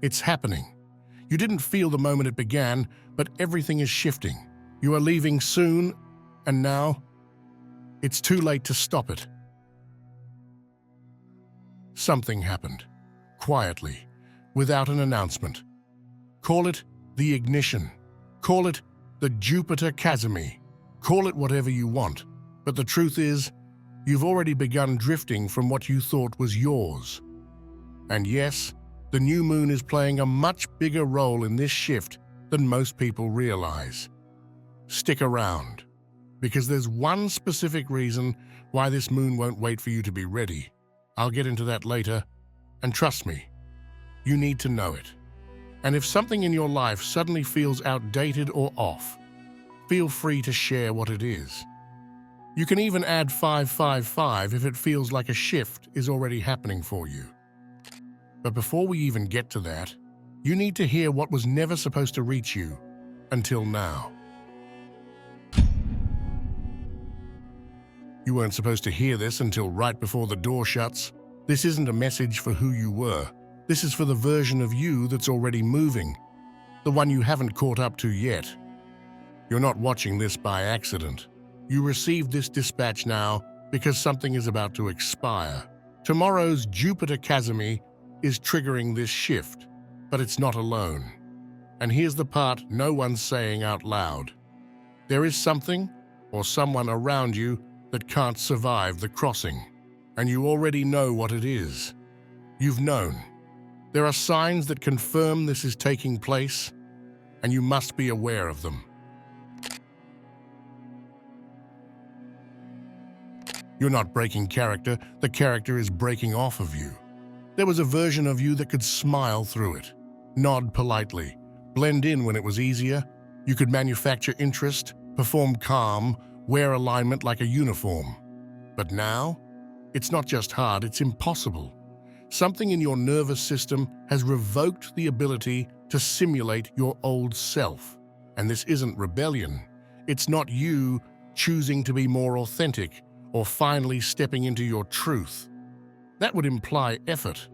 It's happening. You didn't feel the moment it began, but everything is shifting. You are leaving soon, and now it's too late to stop it. Something happened, quietly, without an announcement. Call it the ignition. Call it the Jupiter Cazimi. Call it whatever you want. But the truth is, you've already begun drifting from what you thought was yours. And yes, the new moon is playing a much bigger role in this shift than most people realize. Stick around, because there's one specific reason why this moon won't wait for you to be ready. I'll get into that later, and trust me, you need to know it. And if something in your life suddenly feels outdated or off, feel free to share what it is. You can even add 555 if it feels like a shift is already happening for you. But before we even get to that, you need to hear what was never supposed to reach you until now. You weren't supposed to hear this until right before the door shuts. This isn't a message for who you were. This is for the version of you that's already moving, the one you haven't caught up to yet. You're not watching this by accident. You received this dispatch now because something is about to expire. Tomorrow's Jupiter Cazimi is triggering this shift, but it's not alone. And here's the part no one's saying out loud. There is something or someone around you that can't survive the crossing, and you already know what it is. You've known. There are signs that confirm this is taking place, and you must be aware of them. You're not breaking character, the character is breaking off of you. There was a version of you that could smile through it, nod politely, blend in when it was easier. You could manufacture interest, perform calm, wear alignment like a uniform. But now, it's not just hard, it's impossible. Something in your nervous system has revoked the ability to simulate your old self. And this isn't rebellion. It's not you choosing to be more authentic or finally stepping into your truth. That would imply effort.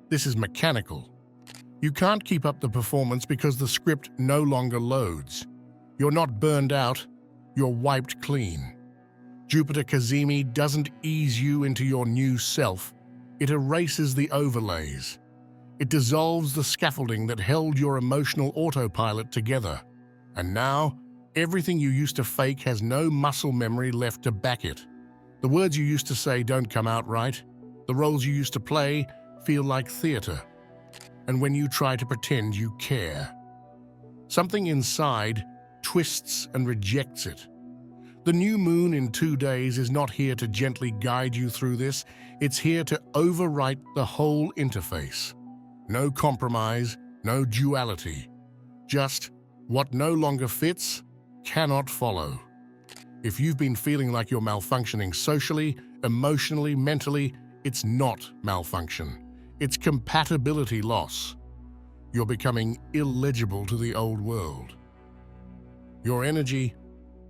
This is mechanical. You can't keep up the performance because the script no longer loads. You're not burned out, you're wiped clean. Jupiter Cazimi doesn't ease you into your new self. It erases the overlays. It dissolves the scaffolding that held your emotional autopilot together. And now, everything you used to fake has no muscle memory left to back it. The words you used to say don't come out right. The roles you used to play feel like theater. And when you try to pretend you care, something inside twists and rejects it. The new moon in 2 days is not here to gently guide you through this. It's here to overwrite the whole interface. No compromise, no duality. Just what no longer fits cannot follow. If you've been feeling like you're malfunctioning socially, emotionally, mentally, it's not malfunction. It's compatibility loss. You're becoming illegible to the old world. Your energy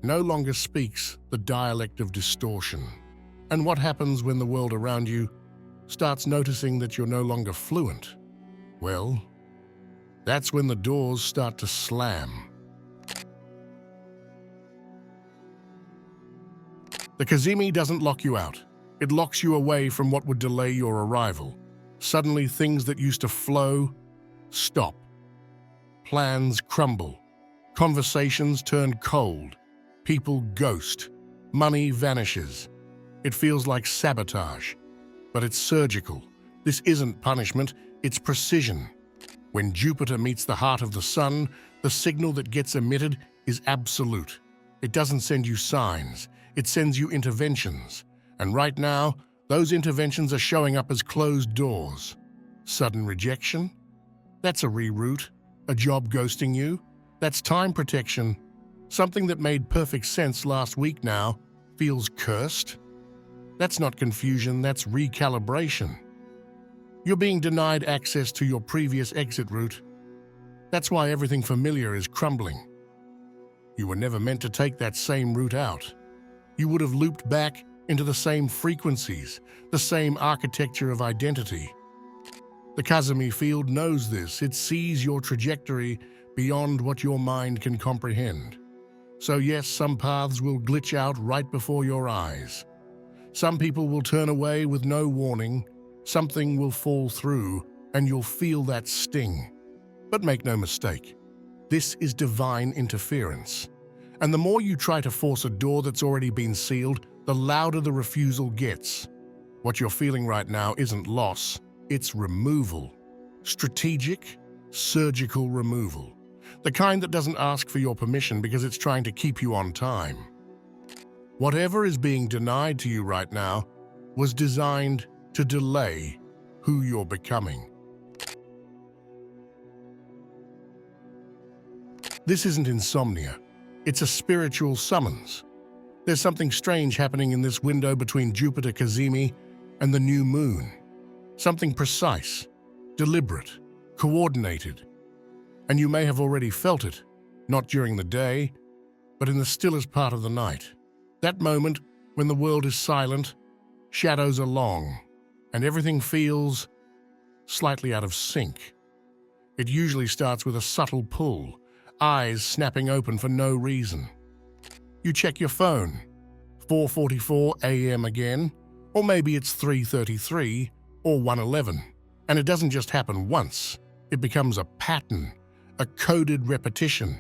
no longer speaks the dialect of distortion. And what happens when the world around you starts noticing that you're no longer fluent? Well, that's when the doors start to slam. The Cazimi doesn't lock you out. It locks you away from what would delay your arrival. Suddenly, things that used to flow stop. Plans crumble. Conversations turn cold. People ghost. Money vanishes. It feels like sabotage, but it's surgical. This isn't punishment, it's precision. When Jupiter meets the heart of the sun, the signal that gets emitted is absolute. It doesn't send you signs, it sends you interventions. And right now, those interventions are showing up as closed doors. Sudden rejection? That's a reroute. A job ghosting you? That's time protection. Something that made perfect sense last week now feels cursed. That's not confusion, that's recalibration. You're being denied access to your previous exit route. That's why everything familiar is crumbling. You were never meant to take that same route out. You would have looped back into the same frequencies, the same architecture of identity. The Cazimi field knows this. It sees your trajectory beyond what your mind can comprehend. So yes, some paths will glitch out right before your eyes. Some people will turn away with no warning. Something will fall through, and you'll feel that sting. But make no mistake, this is divine interference. And the more you try to force a door that's already been sealed, the louder the refusal gets. What you're feeling right now isn't loss, it's removal. Strategic, surgical removal. The kind that doesn't ask for your permission because it's trying to keep you on time. Whatever is being denied to you right now was designed to delay who you're becoming. This isn't insomnia. It's a spiritual summons. There's something strange happening in this window between Jupiter Cazimi and the new moon. Something precise, deliberate, coordinated. And you may have already felt it, not during the day, but in the stillest part of the night. That moment when the world is silent, shadows are long, and everything feels slightly out of sync. It usually starts with a subtle pull, eyes snapping open for no reason. You check your phone, 4:44 a.m. again, or maybe it's 3:33 or 1:11, and it doesn't just happen once. It becomes a pattern, a coded repetition.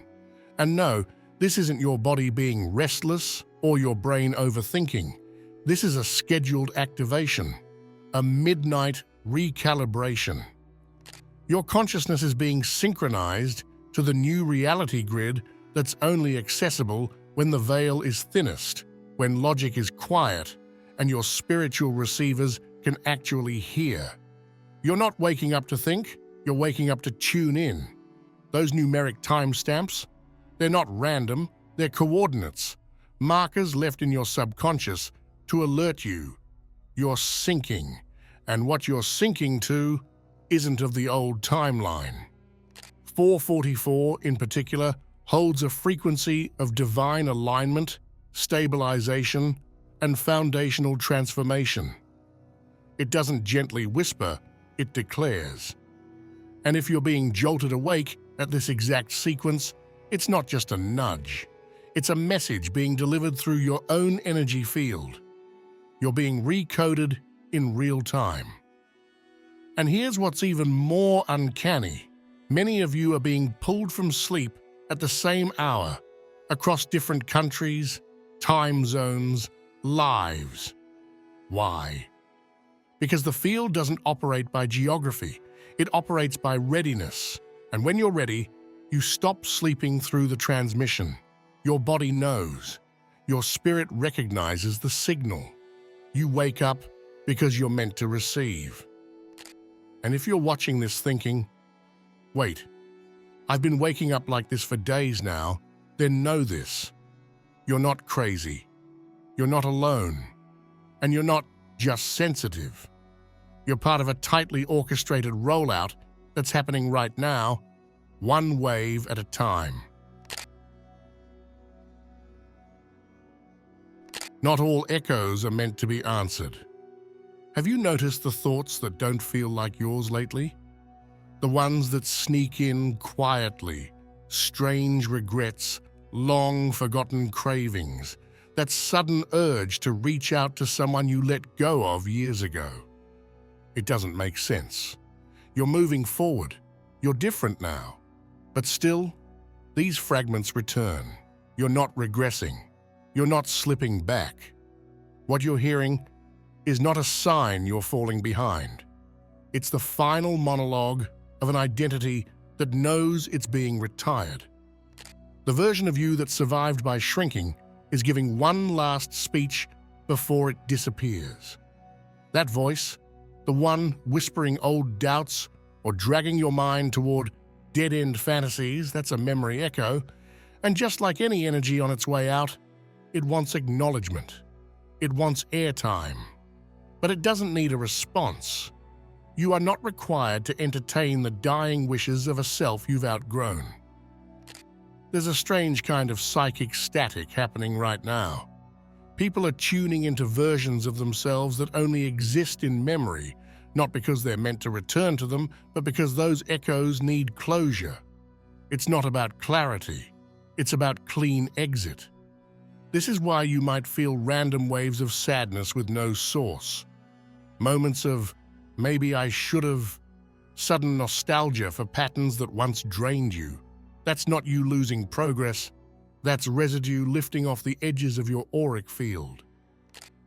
And no, this isn't your body being restless or your brain overthinking. This is a scheduled activation, a midnight recalibration. Your consciousness is being synchronized to the new reality grid that's only accessible when the veil is thinnest, when logic is quiet, and your spiritual receivers can actually hear. You're not waking up to think, you're waking up to tune in. Those numeric timestamps, they're not random, they're coordinates, markers left in your subconscious to alert you. You're syncing, and what you're syncing to isn't of the old timeline. 444 in particular holds a frequency of divine alignment, stabilization, and foundational transformation. It doesn't gently whisper, it declares. And if you're being jolted awake at this exact sequence, it's not just a nudge. It's a message being delivered through your own energy field. You're being recoded in real time. And here's what's even more uncanny. Many of you are being pulled from sleep at the same hour, across different countries, time zones, lives. Why? Because the field doesn't operate by geography, it operates by readiness. And when you're ready, you stop sleeping through the transmission. Your body knows. Your spirit recognizes the signal. You wake up because you're meant to receive. And if you're watching this thinking, wait, I've been waking up like this for days now, then know this. You're not crazy. You're not alone. And you're not just sensitive. You're part of a tightly orchestrated rollout that's happening right now, one wave at a time. Not all echoes are meant to be answered. Have you noticed the thoughts that don't feel like yours lately? The ones that sneak in quietly, strange regrets, long-forgotten cravings, that sudden urge to reach out to someone you let go of years ago. It doesn't make sense. You're moving forward. You're different now. But still, these fragments return. You're not regressing. You're not slipping back. What you're hearing is not a sign you're falling behind. It's the final monologue of an identity that knows it's being retired. The version of you that survived by shrinking is giving one last speech before it disappears. That voice, the one whispering old doubts or dragging your mind toward dead-end fantasies, that's a memory echo, and just like any energy on its way out, it wants acknowledgement. It wants airtime. But it doesn't need a response. You are not required to entertain the dying wishes of a self you've outgrown. There's a strange kind of psychic static happening right now. People are tuning into versions of themselves that only exist in memory, Not because they're meant to return to them, but because those echoes need closure. It's not about clarity. It's about clean exit. This is why you might feel random waves of sadness with no source. Moments of, maybe I should have, sudden nostalgia for patterns that once drained you. That's not you losing progress. That's residue lifting off the edges of your auric field.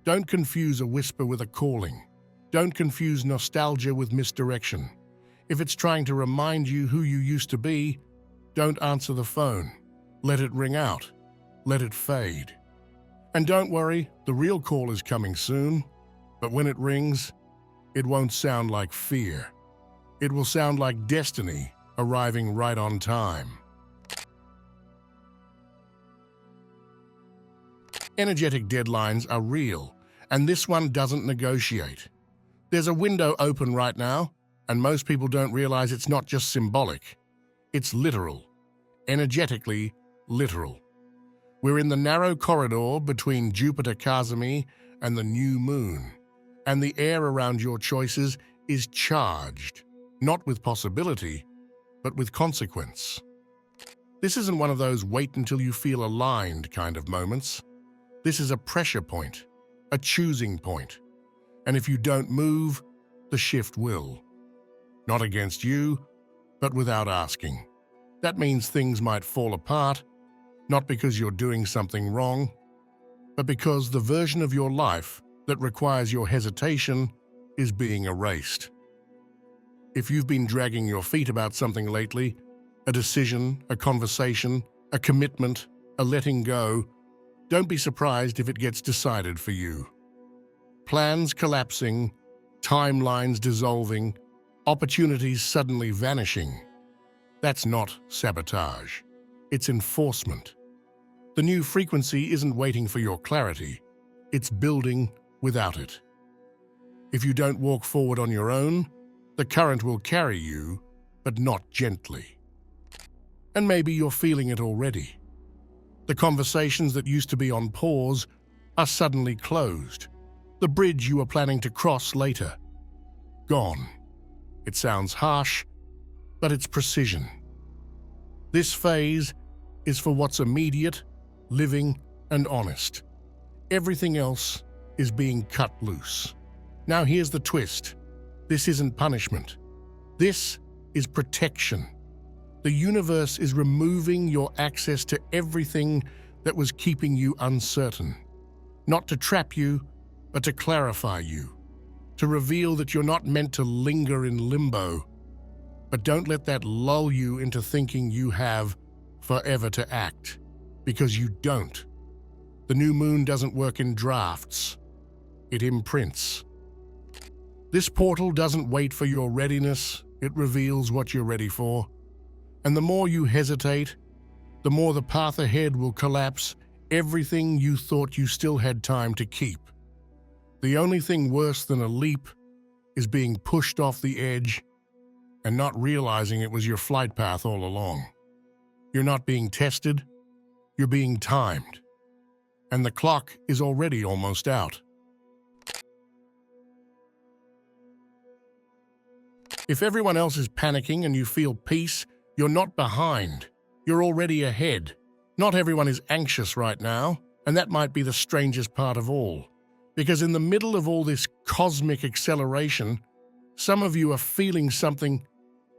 Don't confuse a whisper with a calling. Don't confuse nostalgia with misdirection. If it's trying to remind you who you used to be, don't answer the phone. Let it ring out. Let it fade. And don't worry, the real call is coming soon. But when it rings, it won't sound like fear. It will sound like destiny arriving right on time. Energetic deadlines are real, and this one doesn't negotiate. There's a window open right now, and most people don't realize it's not just symbolic. It's literal. Energetically literal. We're in the narrow corridor between Jupiter Cazimi and the new moon, and the air around your choices is charged, not with possibility, but with consequence. This isn't one of those wait until you feel aligned kind of moments. This is a pressure point, a choosing point. And if you don't move, the shift will. Not against you, but without asking. That means things might fall apart, not because you're doing something wrong, but because the version of your life that requires your hesitation is being erased. If you've been dragging your feet about something lately, a decision, a conversation, a commitment, a letting go, don't be surprised if it gets decided for you. Plans collapsing, timelines dissolving, opportunities suddenly vanishing. That's not sabotage. It's enforcement. The new frequency isn't waiting for your clarity. It's building without it. If you don't walk forward on your own, the current will carry you, but not gently. And maybe you're feeling it already. The conversations that used to be on pause are suddenly closed. The bridge you were planning to cross later, gone. It sounds harsh, but it's precision. This phase is for what's immediate, living, and honest. Everything else is being cut loose. Now here's the twist. This isn't punishment. This is protection. The universe is removing your access to everything that was keeping you uncertain. Not to trap you, but to clarify you. To reveal that you're not meant to linger in limbo. But don't let that lull you into thinking you have forever to act, because you don't. The new moon doesn't work in drafts. It imprints. This portal doesn't wait for your readiness. It reveals what you're ready for. And the more you hesitate, the more the path ahead will collapse everything you thought you still had time to keep. The only thing worse than a leap is being pushed off the edge and not realizing it was your flight path all along. You're not being tested, you're being timed. And the clock is already almost out. If everyone else is panicking and you feel peace, you're not behind. You're already ahead. Not everyone is anxious right now, and that might be the strangest part of all. Because in the middle of all this cosmic acceleration, some of you are feeling something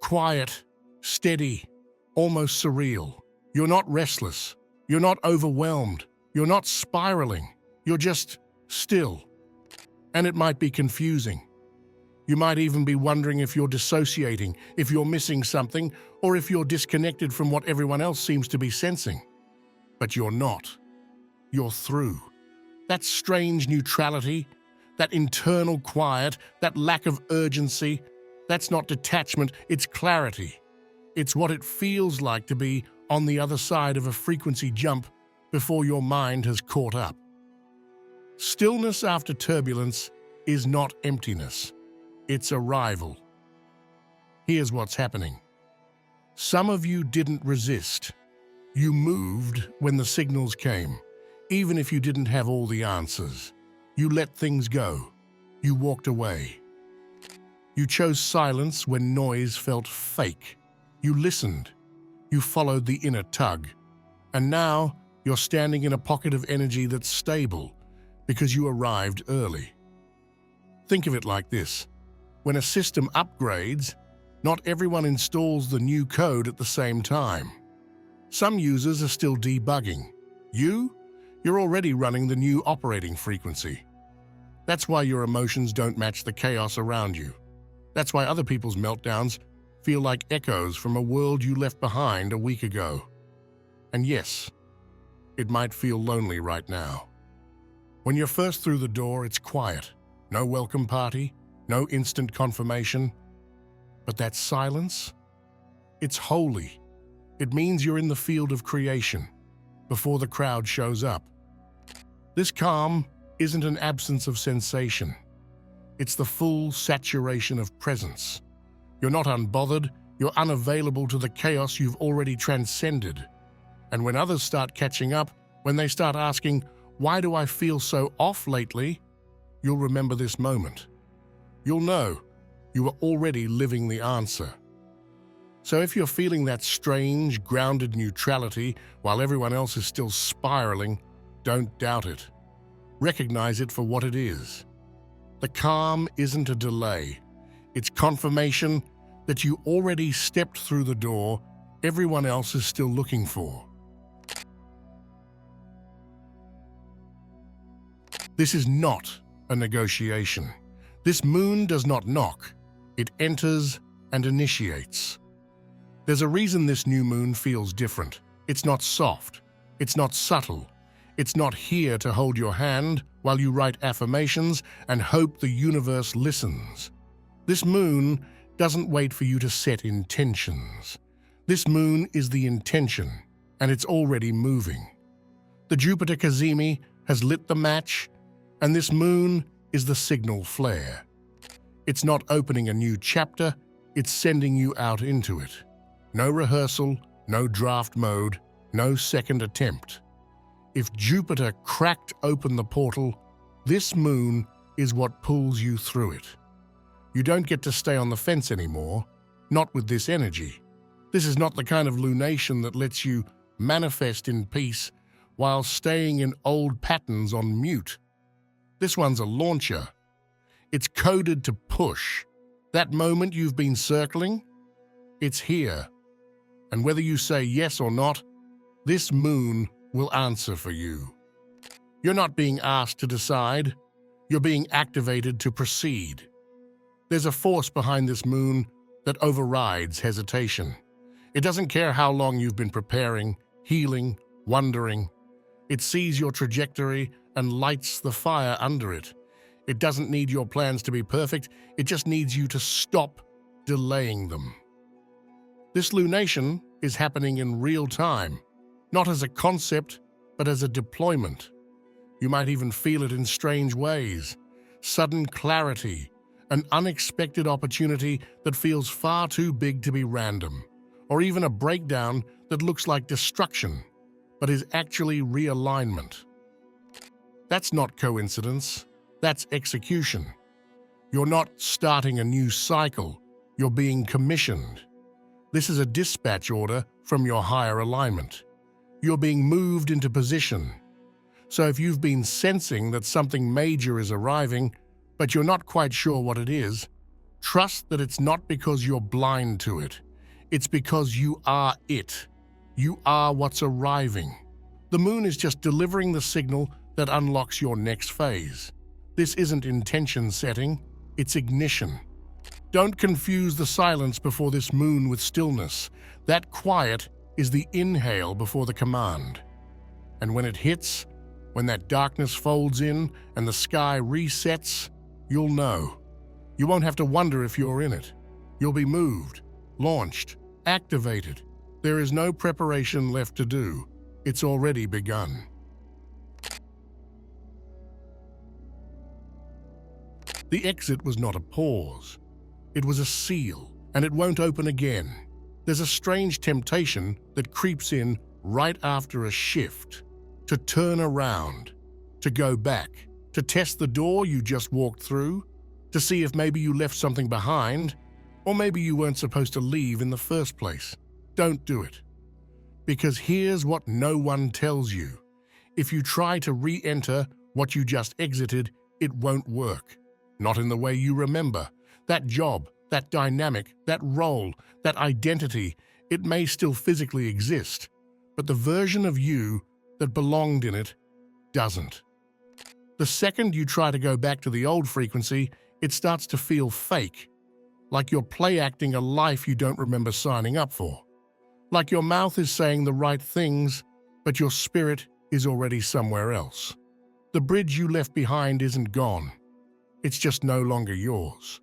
quiet, steady, almost surreal. You're not restless. You're not overwhelmed. You're not spiraling. You're just still. And it might be confusing. You might even be wondering if you're dissociating, if you're missing something, or if you're disconnected from what everyone else seems to be sensing. But you're not. You're through. That strange neutrality, that internal quiet, that lack of urgency, that's not detachment, it's clarity. It's what it feels like to be on the other side of a frequency jump before your mind has caught up. Stillness after turbulence is not emptiness. It's arrival. Here's what's happening. Some of you didn't resist. You moved when the signals came, even if you didn't have all the answers. You let things go. You walked away. You chose silence when noise felt fake. You listened. You followed the inner tug. And now you're standing in a pocket of energy that's stable because you arrived early. Think of it like this. When a system upgrades, not everyone installs the new code at the same time. Some users are still debugging. You're already running the new operating frequency. That's why your emotions don't match the chaos around you. That's why other people's meltdowns feel like echoes from a world you left behind a week ago. And yes, it might feel lonely right now. When you're first through the door, it's quiet. No welcome party, no instant confirmation. But that silence, it's holy. It means you're in the field of creation before the crowd shows up. This calm isn't an absence of sensation. It's the full saturation of presence. You're not unbothered, you're unavailable to the chaos you've already transcended. And when others start catching up, when they start asking, "Why do I feel so off lately?" you'll remember this moment. You'll know you are already living the answer. So if you're feeling that strange, grounded neutrality while everyone else is still spiraling, don't doubt it. Recognize it for what it is. The calm isn't a delay. It's confirmation that you already stepped through the door everyone else is still looking for. This is not a negotiation. This moon does not knock. It enters and initiates. There's a reason this new moon feels different. It's not soft. It's not subtle. It's not here to hold your hand while you write affirmations and hope the universe listens. This moon doesn't wait for you to set intentions. This moon is the intention, and it's already moving. The Jupiter Cazimi has lit the match, and this moon is the signal flare. It's not opening a new chapter, it's sending you out into it. No rehearsal, no draft mode, no second attempt. If Jupiter cracked open the portal, this moon is what pulls you through it. You don't get to stay on the fence anymore, not with this energy. This is not the kind of lunation that lets you manifest in peace while staying in old patterns on mute. This one's a launcher. It's coded to push. That moment you've been circling, it's here. And whether you say yes or not, this moon will answer for you. You're not being asked to decide. You're being activated to proceed. There's a force behind this moon that overrides hesitation. It doesn't care how long you've been preparing, healing, wondering. It sees your trajectory and lights the fire under it. It doesn't need your plans to be perfect. It just needs you to stop delaying them. This lunation is happening in real time, not as a concept, but as a deployment. You might even feel it in strange ways. Sudden clarity, an unexpected opportunity that feels far too big to be random, or even a breakdown that looks like destruction, but is actually realignment. That's not coincidence, that's execution. You're not starting a new cycle, you're being commissioned. This is a dispatch order from your higher alignment. You're being moved into position. So if you've been sensing that something major is arriving, but you're not quite sure what it is, trust that it's not because you're blind to it. It's because you are it. You are what's arriving. The moon is just delivering the signal that unlocks your next phase. This isn't intention setting, it's ignition. Don't confuse the silence before this moon with stillness. That quiet is the inhale before the command. And when it hits, when that darkness folds in and the sky resets, you'll know. You won't have to wonder if you're in it. You'll be moved, launched, activated. There is no preparation left to do. It's already begun. The exit was not a pause. It was a seal, and it won't open again. There's a strange temptation that creeps in right after a shift, to turn around, to go back, to test the door you just walked through. to see if maybe you left something behind, or maybe you weren't supposed to leave in the first place. Don't do it. Because here's what no one tells you. If you try to re-enter what you just exited, it won't work. Not in the way you remember. That job, that dynamic, that role, that identity, it may still physically exist, but the version of you that belonged in it doesn't. The second you try to go back to the old frequency, it starts to feel fake, like you're play-acting a life you don't remember signing up for. Like your mouth is saying the right things, but your spirit is already somewhere else. The bridge you left behind isn't gone. It's just no longer yours.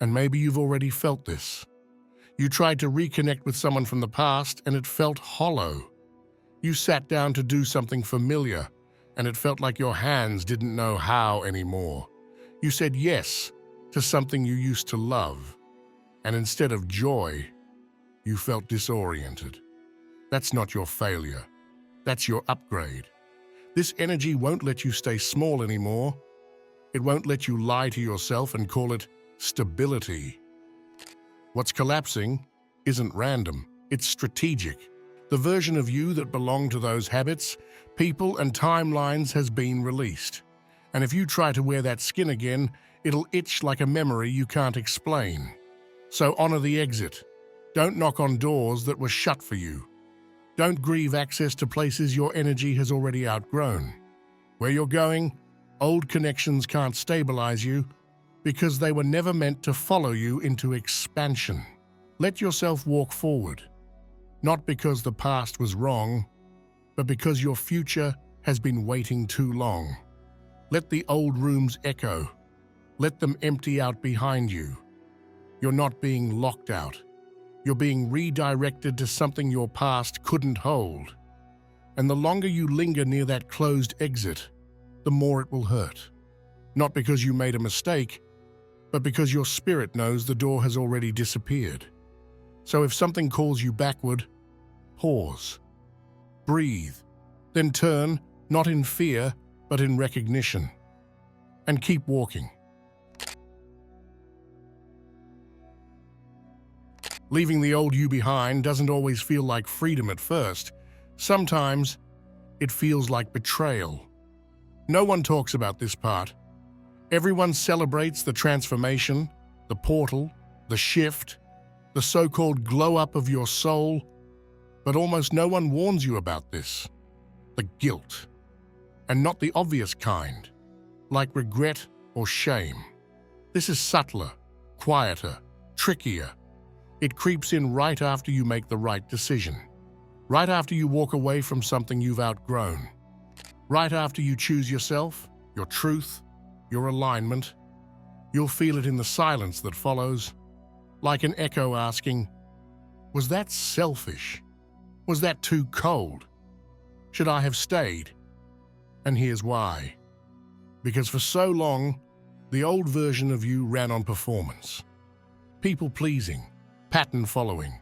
And maybe you've already felt this. You tried to reconnect with someone from the past and it felt hollow. You sat down to do something familiar and it felt like your hands didn't know how anymore. You said yes to something you used to love, and instead of joy, you felt disoriented. That's not your failure. That's your upgrade. This energy won't let you stay small anymore. It won't let you lie to yourself and call it stability. What's collapsing isn't random, it's strategic. The version of you that belonged to those habits, people, and timelines has been released. And if you try to wear that skin again, it'll itch like a memory you can't explain. So honor the exit. Don't knock on doors that were shut for you. Don't grieve access to places your energy has already outgrown. Where you're going, old connections can't stabilize you because they were never meant to follow you into expansion. Let yourself walk forward, not because the past was wrong, but because your future has been waiting too long. Let the old rooms echo. Let them empty out behind you. You're not being locked out. You're being redirected to something your past couldn't hold. And the longer you linger near that closed exit, the more it will hurt. Not because you made a mistake, but because your spirit knows the door has already disappeared. So if something calls you backward, pause, breathe, then turn, not in fear, but in recognition, and keep walking. Leaving the old you behind doesn't always feel like freedom at first. Sometimes it feels like betrayal. No one talks about this part. Everyone celebrates the transformation, the portal, the shift, the so-called glow-up of your soul, but almost no one warns you about this. The guilt. And not the obvious kind, like regret or shame. This is subtler, quieter, trickier. It creeps in right after you make the right decision, right after you walk away from something you've outgrown, right after you choose yourself, your truth, your alignment. You'll feel it in the silence that follows, like an echo asking, was that selfish? Was that too cold? Should I have stayed? And here's why. Because for so long, the old version of you ran on performance. People-pleasing, pattern-following,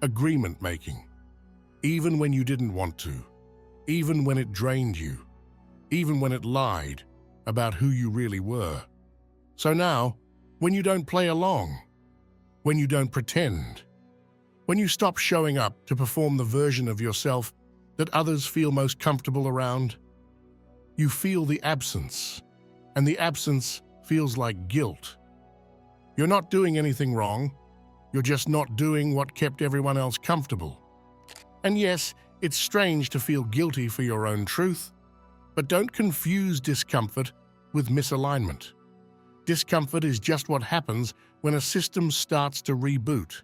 agreement-making. Even when you didn't want to. Even when it drained you. Even when it lied about who you really were. So now, when you don't play along, when you don't pretend, when you stop showing up to perform the version of yourself that others feel most comfortable around, you feel the absence, and the absence feels like guilt. You're not doing anything wrong, you're just not doing what kept everyone else comfortable. And yes, it's strange to feel guilty for your own truth, but don't confuse discomfort with misalignment. Discomfort is just what happens when a system starts to reboot.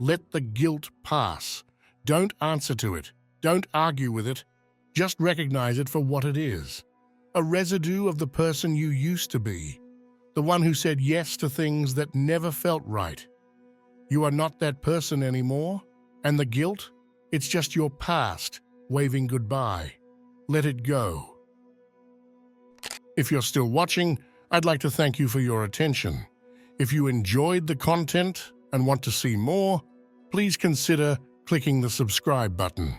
Let the guilt pass. Don't answer to it. Don't argue with it. Just recognize it for what it is. A residue of the person you used to be. The one who said yes to things that never felt right. You are not that person anymore. And the guilt? It's just your past waving goodbye. Let it go. If you're still watching, I'd like to thank you for your attention. If you enjoyed the content and want to see more, please consider clicking the subscribe button.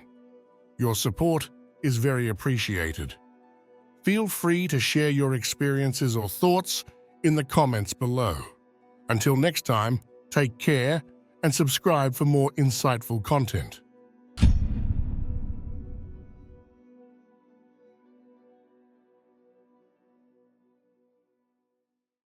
Your support is very appreciated. Feel free to share your experiences or thoughts in the comments below. Until next time, take care and subscribe for more insightful content.